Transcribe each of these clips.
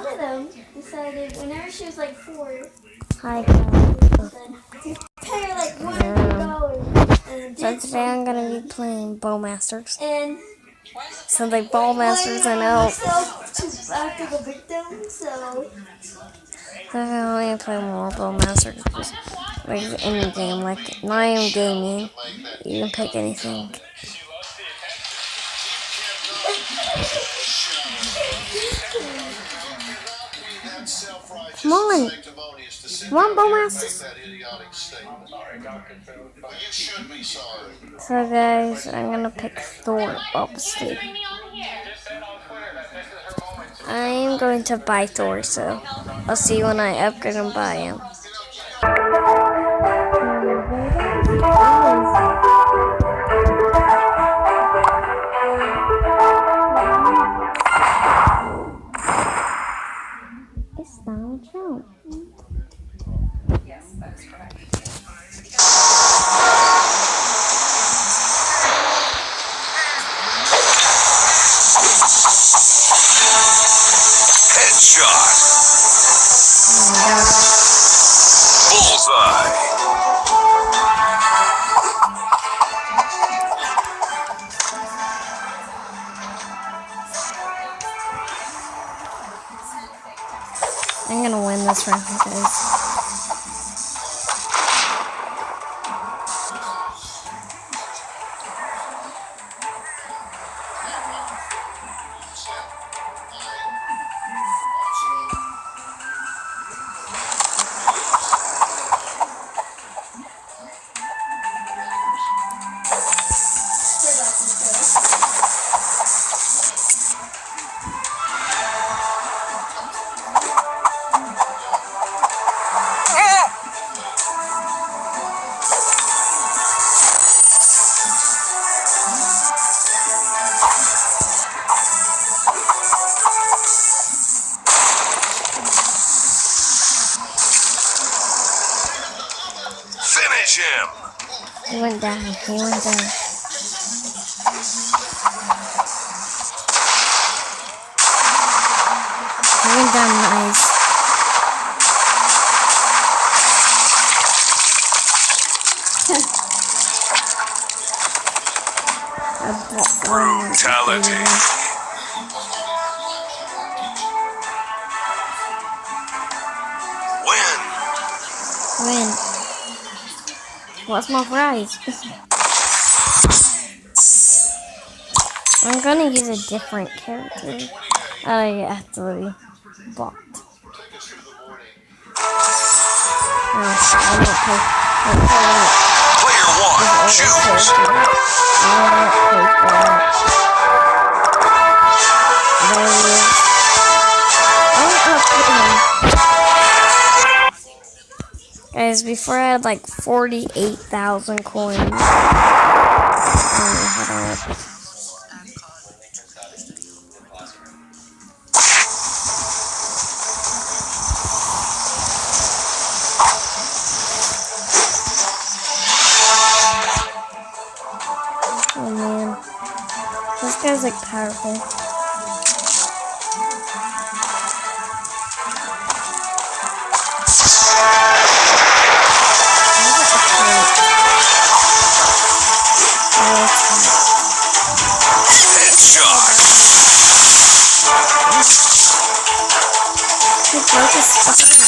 one of them decided whenever she was like 4, Hi guys. tell her like where to go and So today I'm gonna be playing Bowmasters. and So like Bowmasters, I know. myself to act like a victim, so I'm gonna play more Bowmasters. Just like any game, like not even gaming. You can pick anything. Come on. Come on, Bowmasters. So guys, I'm gonna pick Thor, obviously. I am going to buy Thor, so I'll see you when I upgrade and buy him. It's Donald Trump. Yes, that's correct. Headshot. Bullseye. I'm gonna win this round, guys. Finish him. He went down. He went down. He went down nice. Brutality. Win. What's my prize? I'm gonna use a different character. I actually bought. I'm not Player one, choose. Guys, before I had like 48,000 coins. Hold on. Oh man, this guy's like powerful. Headshot. He broke his spine.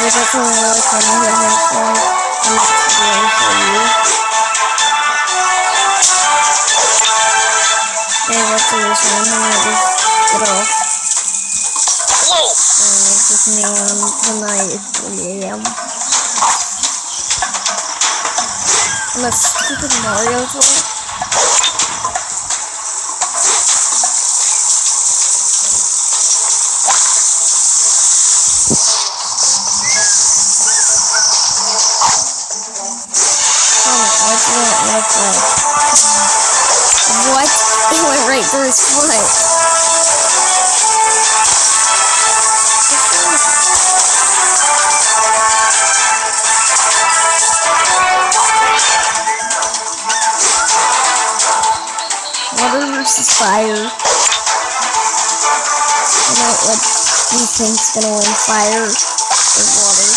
That's a really funny video for the next video for you. Okay, what's this one? I'm gonna just get off. It's just me on tonight. It's 3 a.m. I'm a stupid Mario toy. looks like. What? It went right through his foot. Water versus fire. What do you think's gonna win? Fire or water?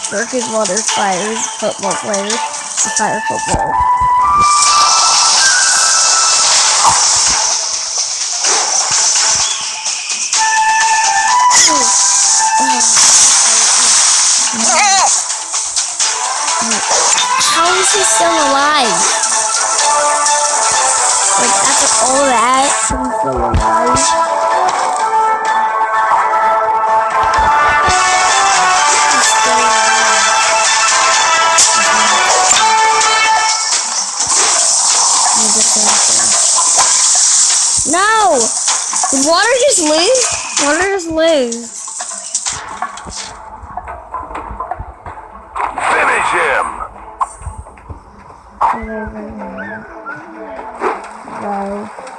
Shark is water, fire is football player. It's a fire football. How is he still alive? Like, after all that, he's still alive. He's still alive. No! Did water just lose? Water just lose. Finish him. No.